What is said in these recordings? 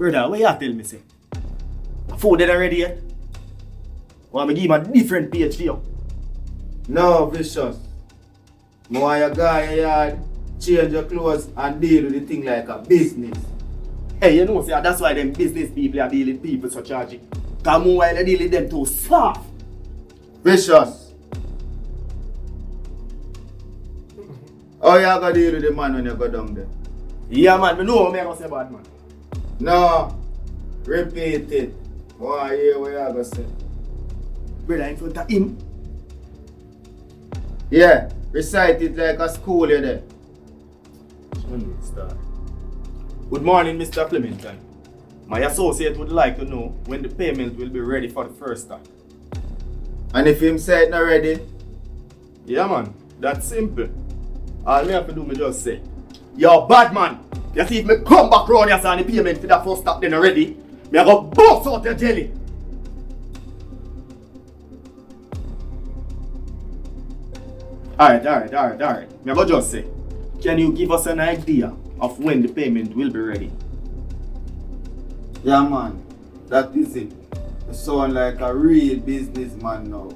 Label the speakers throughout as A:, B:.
A: Brother, what you tell me, say? Food dead already yet? Want me give him a different page for you?
B: No, Vicious. I want you go in your yard, change your clothes and deal with the thing like a business.
A: Hey, you know, sir, that's why them business people are dealing with people so charging. Because more while they deal with them too soft.
B: Vicious. How you gonna deal with the man when you go down there?
A: Yeah, man, I know what I'm going to say bad, man.
B: No. Repeat it. I want to hear what you gonna say.
A: Brother, in front of him.
B: Yeah. Recite it like a school you there.
A: Good morning, Mr. Clementine. My associate would like to know when the payment will be ready for the first time.
B: And if him say it not ready?
A: Yeah, man. That's simple. All me have to do, me just say, you're bad, man. You see, if me come back round here and the payment for that first stop then already, me I go bust out your jelly. Alright. Me I go just say, can you give us an idea of when the payment will be ready?
B: Yeah, man. That is it. You sound like a real businessman now.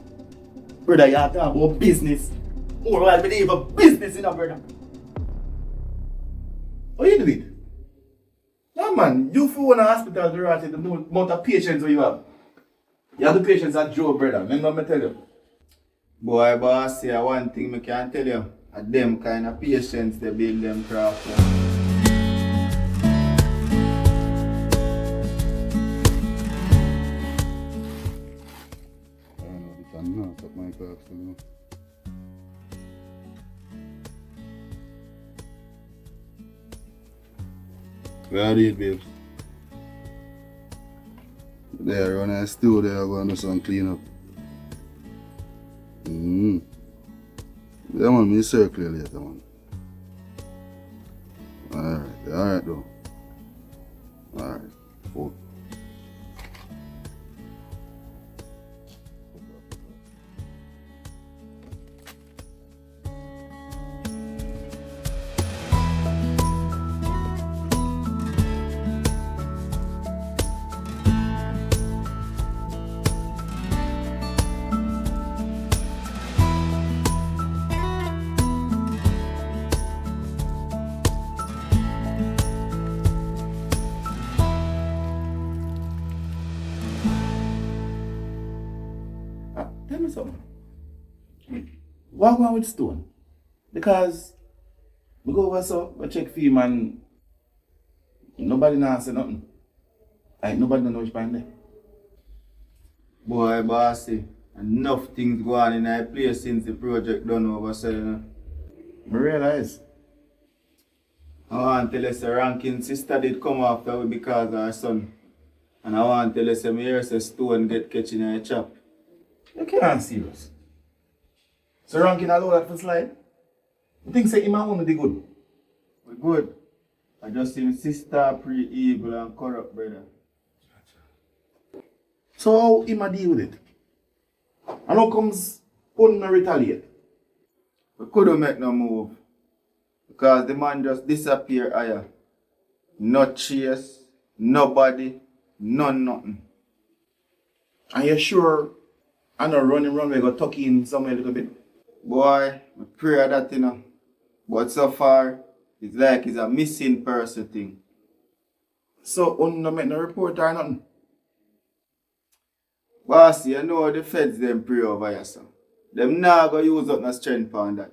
A: Brother, you talk about business. More while me have a business in a brother.
B: What you doing? Yeah, man. You for one hospital to rate the amount of patients you have. You have the patients at Joe, brother. Remember me tell you? Boy, boss, say one thing I can tell you. At them kind of patients, they build them craft.
C: Where are you, babes? There, when I still there, I'm going to do some clean up. Yeah, man, me circle later, man. Alright though. Alright, cool.
A: Tell me something. What going with Stone? Because we go over so we check for him and nobody now say nothing. Like nobody know which point there.
B: Boy, bossy. Enough things go on in that place since the project done over, so you know.
A: I realize.
B: I want to tell us the ranking sister did come after we because of her son. And I want to tell us me hear say Stone get catching in a chop.
A: You can't serious. So ranking allow that for slide? You think say him and one the good?
B: We good. I just him sister pre-evil and corrupt, brother.
A: So how him a deal with it? And how comes Pun no retaliate?
B: We couldn't make no move. Because the man just disappear higher. No chase, nobody, nothing.
A: Are you sure I not running around we go tuck in somewhere a little bit?
B: Boy, I pray that you know. But so far, it's like it's a missing person thing.
A: So you no make no report or nothing?
B: Boss, you know the feds them pray over here, so. Them not go use up no strength on that.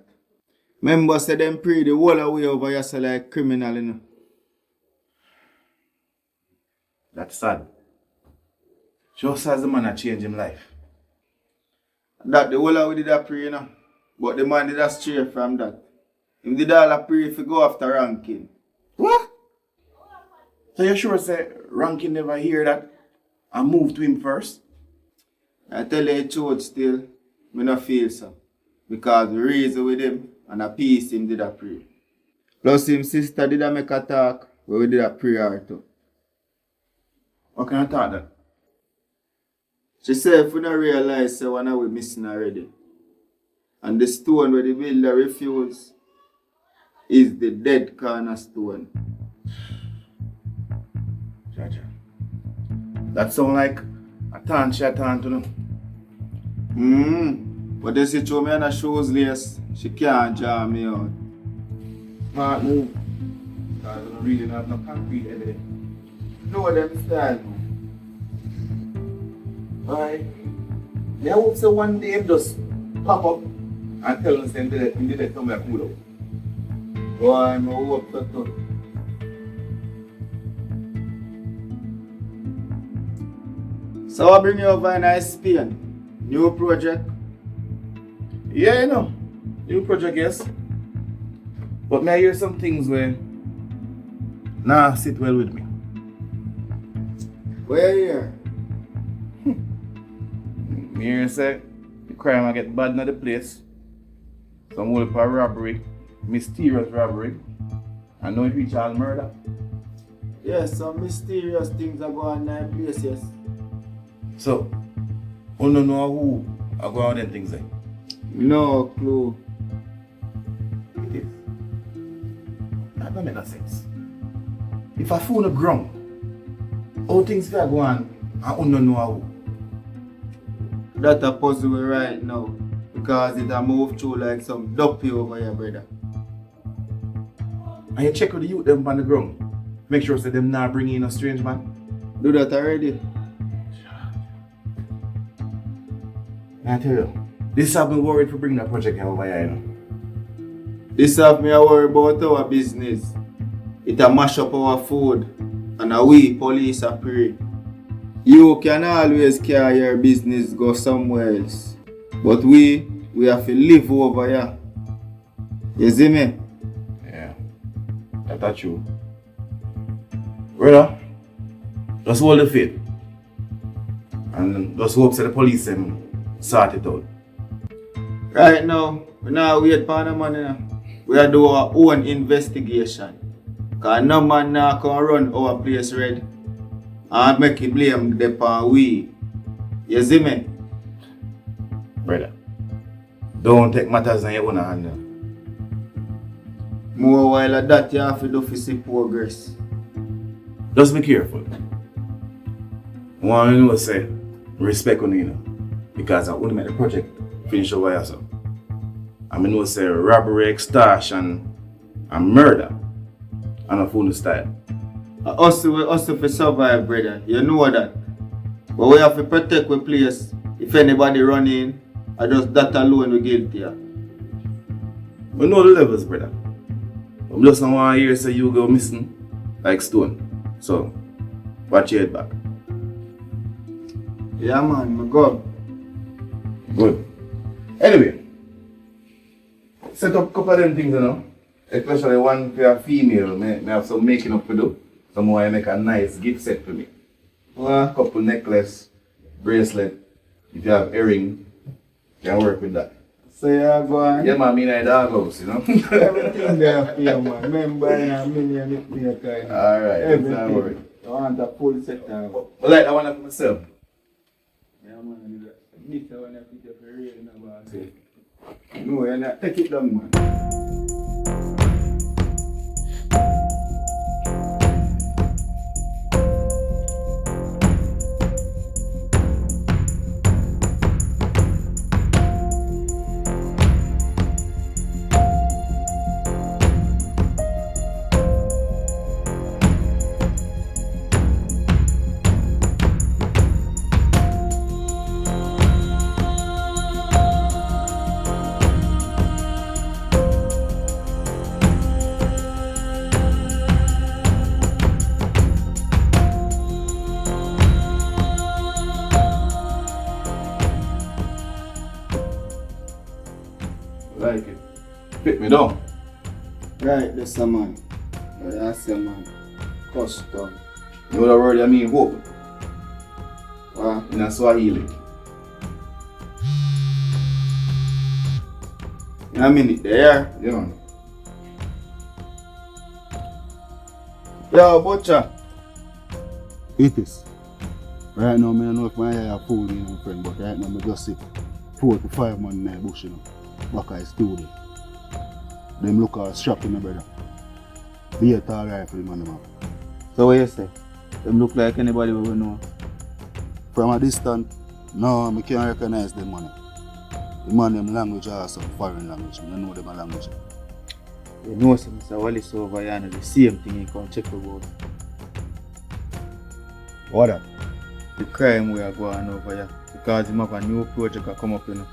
B: Remember say them pray the whole away over here so like criminal, you know.
A: That's sad. Just as the man a change him life.
B: That the whole away did a pray, you know. But the man did a stray from that. Him did all a pray if he go after ranking.
A: What? So you sure say Rankin never hear that and move to him first?
B: I tell you the truth still, me no feel so. Because we reason with him and a peace him did a pray. Plus him sister did a make a talk where we did a prayer too.
A: What can I talk that?
B: She said if we don't realize so one we missing already. And the stone where the builder refused is the dead cornerstone. Gotcha. That sound like a tan she a tan to know.
C: But they see throw me on a shoes lace, she can't jam me out.
B: Smart move. Because I don't really have no concrete evidence.
C: No, them style.
B: Alright. I hope so one day it just pop up and tell us them that we did it somewhere cool out.
C: Boy, I'm hope so too. So I bring you over in Spain. New project.
B: Yeah, you know. New project, yes. But may I hear some things where sit well with me.
C: Where here?
B: Me hear say the crime I get bad in the place. Some whole for robbery, mysterious robbery. And now it reach all murder.
C: Yes, some mysterious things are going on in that place, yes.
B: So, you don't know who are going on them things there?
C: No clue.
B: It is. That don't make no sense. If I fool the ground, all things are going on and you don't know how.
C: That a puzzle we right now. Because it a move through like some duppy over here, brother.
B: And you check with the youth them on the ground. Make sure that them not bring in a strange man.
C: Do that already.
B: I tell you, this have me worried for bringing that project over here, you know.
C: This have me a worry about our business. It a mash up our food. And a we police a pray. You can always carry your business go somewhere else. But we have to live over here. You see me?
B: Yeah, that's true. Brother, just hold the faith. And just hope that the police sort it out.
C: Right now, we not wait for the money. We are do our own investigation. Because no man now can run our place red and make it blame the pan we. You see me?
B: Brother, don't take matters in your own hand.
C: More while of that you have to do to see progress.
B: Just be careful. One will say, respect on you know, because I want to make the project finish over here. So. I mean, will say robbery, extortion, and murder. And a full style.
C: Us to survive, brother. You know that. But we have to protect the place. If anybody run in, I just that alone we guilty.
B: We know the levels, brother. I'm just don't want to hear say you go missing like stone. So, watch your head back.
C: Yeah, man, my God.
B: Good. Anyway, set up a couple of them things, you know. Especially one for a female. May have some making up to do. Some more I make a nice gift set for me. A couple necklace, bracelet. If you have earring, you can work with that.
C: So yeah, go on.
B: Yeah, man, me in the doghouse, you know.
C: Everything there for you, man. Remember, a million if me a kind.
B: Alright, don't worry.
C: I want a full set of.
B: I like that one for myself.
C: Yeah, man. This one I put up for real now, no, you're not. Take it down, man.
B: Like it. Fit me down.
C: Right, that's a man. That's a man. Custom.
B: You know the word I mean hope
C: Wow.
B: in a Swahili.
C: In a minute there.
B: Yeah, man.
C: Yo, butcher.
D: It is. Right now, I don't know if my eye are full, you know, friend, but right now, I just see 4 to 5 man in the bush, you know. Back at his studio. Them look all strapped, my brother. Be a tall rifle, man, man.
C: So what you say? Them look like anybody we know.
D: From a distance, no, I can't recognize them money. The man them language are some foreign language. I don't know them language.
C: You know, some Mr. Wallace over here and the same thing you can check about.
D: What that?
C: The crime we are going over here. Because him have a new project that come up, you know.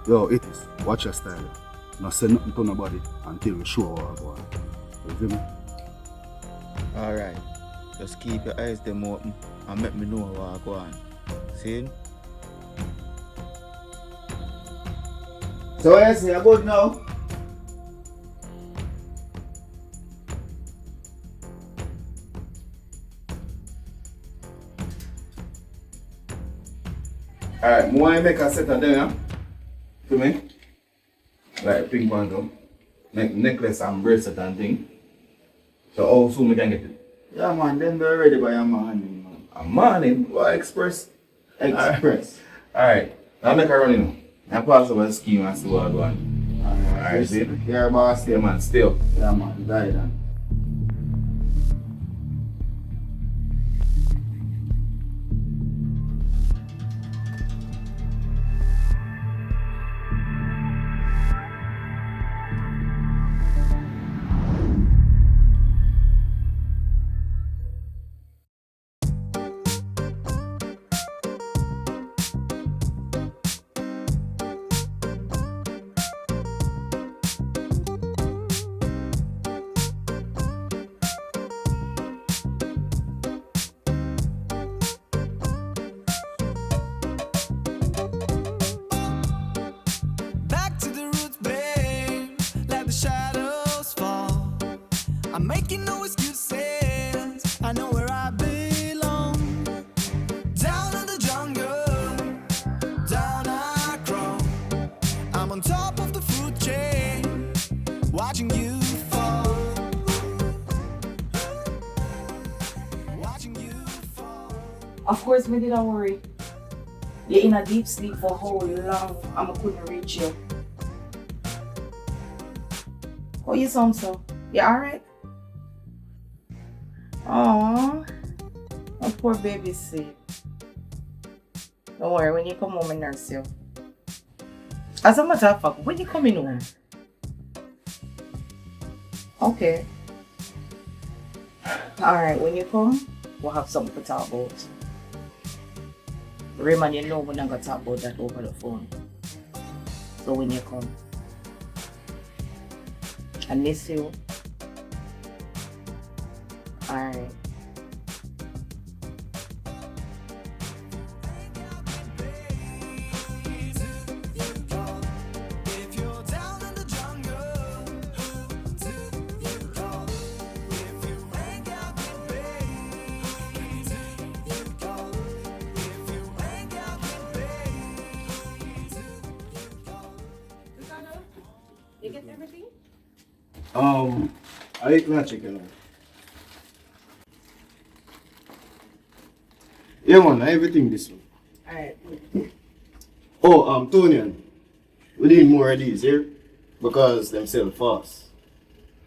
D: Yo, it is. Watch your style. Not say nothing to nobody until we show what we're going. You feel me?
C: Alright. Just keep your eyes them open and make me know what I'm going. See? So what you say about now?
B: Alright, I make a set of them, to me. Like pink one though. Necklace and bracelet and thing. So how soon we can get it?
C: Yeah man, them they're ready by a morning, man.
B: A morning? What Express?
C: Express.
B: Alright, now make a run in. I pass over the scheme and see what I'm going. Alright, see?
C: Yeah boss.
B: Yeah man, still.
C: Yeah man, die then.
E: I'm making no excuses. I know where I belong. Down in the jungle, down I crawl. I'm on top of the food chain, watching you fall. Watching you fall.
F: Of course, me didn't worry. You're in a deep sleep for how long I couldn't reach you. How you sound so? You alright? Aww, my poor baby's safe. Don't worry, when you come home, I nurse you. As a matter of fact, when you coming home? Okay. Alright, when you come, we'll have something to talk about. Raymond, you know we're not going to talk about that over the phone. So when you come, I miss you. Alright. You get everything?
D: I ate my chicken. Yeah man, everything this one.
F: Alright.
D: Oh, Tony, we need more of these here because them sell fast.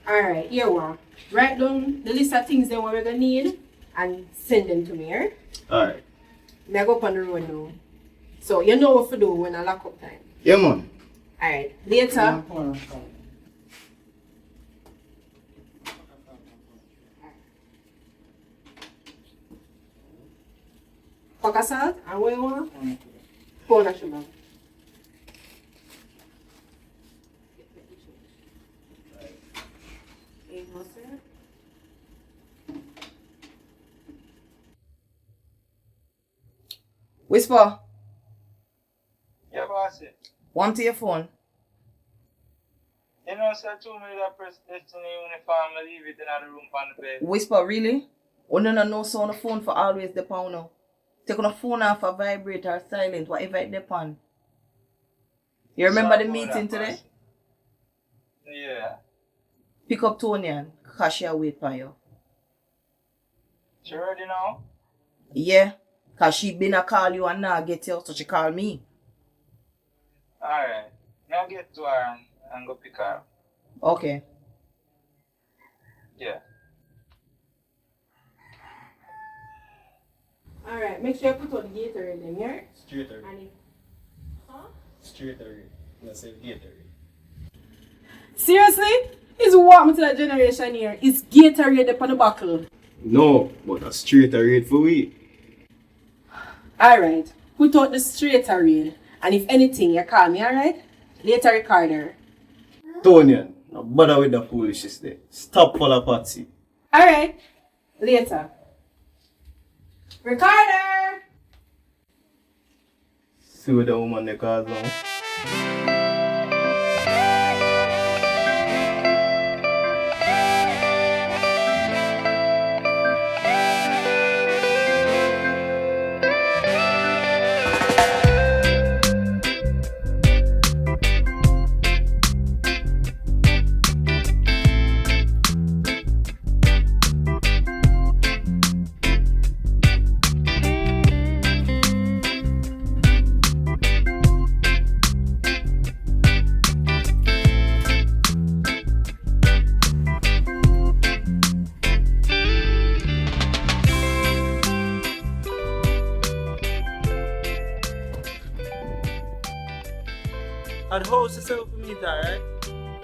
G: Alright, here one. Write down the list of things that we're gonna need and send them to me, here.
D: Alright.
G: I go up on the road now. So you know what to do when I lock up time.
D: Yeah man.
G: Alright, later. Pack of salt and what you want? Pound of sugar.
F: Whisper,
H: Yeah, boss.
F: one to your phone.
H: You know, sir, 2 minutes press destiny uniform, I leave it in the room on the bed.
F: Whisper, really? Oh no, no sound on the phone for always depend now. Take on the phone off a vibrate or silent, whatever it depend. You remember the meeting today?
H: Yeah.
F: Pick up Tony and Kashi wait for you.
H: She ready now?
F: Yeah, cause she been a call you and now get you, so she call me.
H: Alright. Now get to her and go pick her up.
F: Okay.
H: Yeah.
G: Alright, make sure you put out the Gatorade in here.
C: Straighter.
G: And if... Huh?
C: Straighter. I say Gatorade.
G: Seriously? It's what me to that generation here. It's Gatorade upon the buckle.
C: No, but a straighter rate for we.
G: Alright, put out the straighter rail. And if anything, you call me, alright? Later, recorder.
C: Tonian, no bother with the foolishness there. Stop for the party.
G: Alright, later. Recorder!
C: See what the woman they cause now.
I: And house yourself for me, right?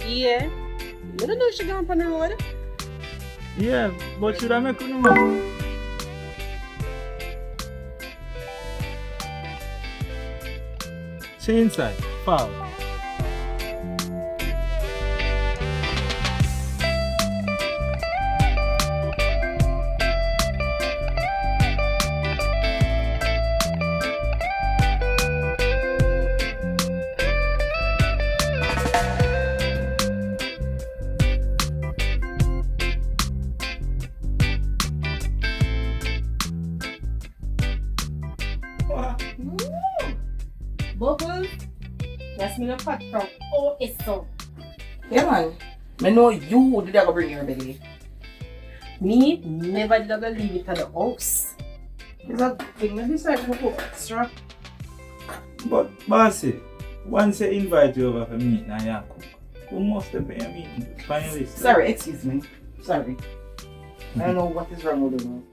G: Yeah. You don't know she gone on the road.
I: Yeah, but should I make you know? She inside, foul.
G: Bubbles. Yes, me no pot from OSO.
F: Yeah, man. I know you did go bring your belly.
G: Me never did I leave it at the house.
F: It's a thing that decided to put extra.
I: But, bossy, once I invite you over for meet now, you cook. You must have been a meeting. Finally.
F: Sorry, excuse me. Sorry. I don't know what is wrong with you.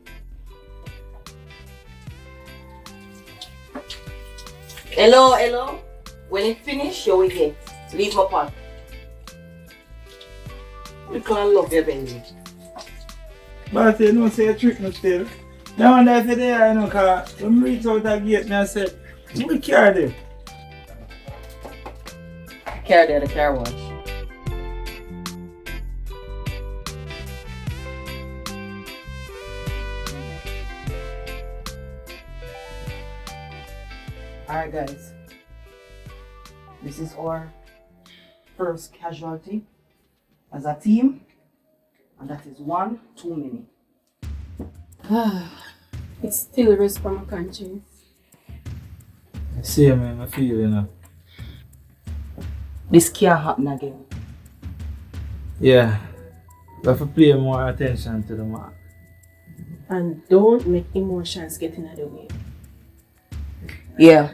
F: Hello. When it finish, you will get. Leave my pot. You can't love your belly.
I: But you don't say a trick no still. Now and if you're there, you know, because when I reach out that gate, I said, we carry them.
F: Carry there the car wash. Alright guys, this is our first casualty as a team, and that is one too many.
G: It's still a risk for my conscience.
I: See, man, I feel, you know.
F: This can't happen again.
I: Yeah, we have to pay more attention to the mark.
G: And don't make emotions get in the way.
F: Yeah,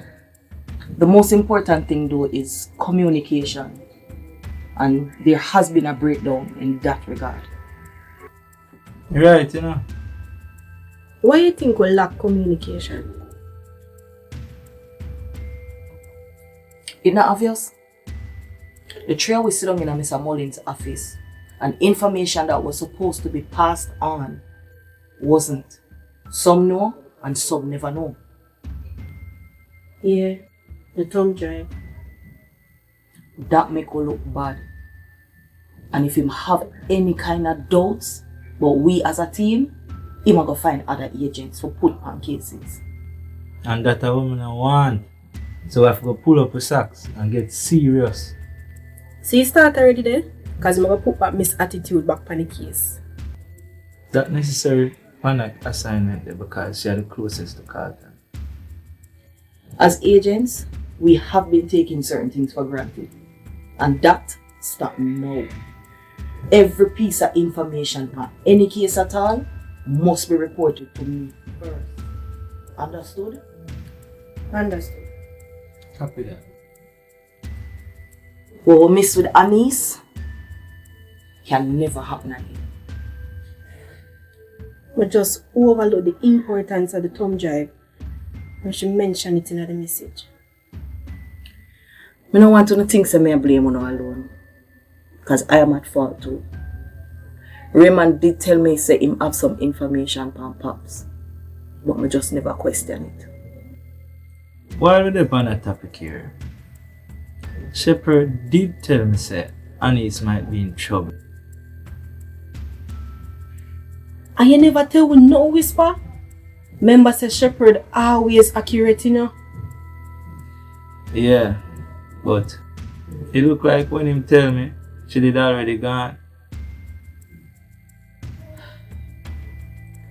F: the most important thing though is communication, and there has been a breakdown in that regard.
I: Right, you know.
G: Why do you think we lack communication?
F: It's not obvious. The three of us sit down in Mr. Mullins' office, and information that was supposed to be passed on wasn't. Some know and some never know.
G: Yeah, the thumb drive.
F: That make us look bad. And if him have any kind of doubts, but we as a team, he might go find other agents to put on cases.
I: And that a woman I want. So I have to go pull up the socks and get serious.
G: So you start already there? Because I'm going to put back Miss Attitude back on the case.
I: That necessary on that assignment there because she are the closest to Carlton.
F: As agents, we have been taking certain things for granted. And that stop now. Every piece of information on any case at all must be reported to me first. Understood?
G: Understood.
I: Copy that.
F: What we miss with Anise can never happen again.
G: We just overlook the importance of the thumb drive when she mentioned it in the message.
F: I don't want to think say me blame on alone. Because I am at fault too. Raymond did tell me say him have some information from Pops. But I just never question it.
I: While we're on that topic here, Shepherd did tell me say Anis might be in trouble.
G: And you never tell with no whisper? Remember say Shepherd always accurate, you know?
I: Yeah, but it look like when him tell me, she did already gone.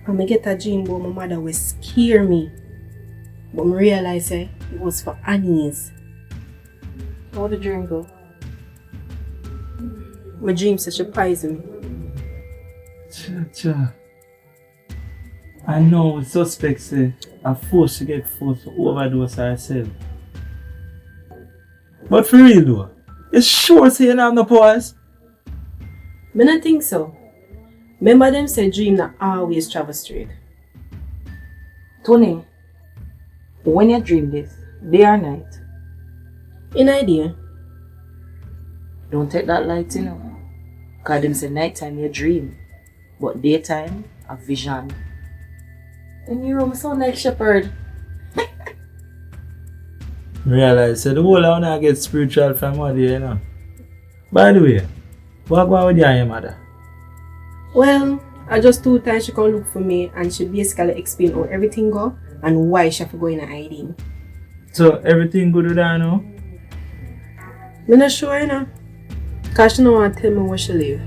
G: And I get a dream about my mother will scare me. But I realize it was for Annie's.
F: How the dream go?
G: My dream said she poisoned me.
I: Cha. I know suspects say are forced to get forced to overdose herself. But for real though, you sure say you don't have no powers?
G: I don't think so. Remember them say dream not always travel straight.
F: Tony, when you dream this, day or night,
G: In idea.
F: don't take that light, you know. Because them say nighttime you dream, but daytime a vision. And you room sound like Shepherd.
I: Realize so the whole I wanna get spiritual from what you know. By the way, what go on with you and your mother?
G: Well, I just 2 times she come look for me and she basically explain how everything go and why she have to go in a hiding.
I: So everything good with her now?
G: I'm not sure, you know. Because she don't want to tell me where she live.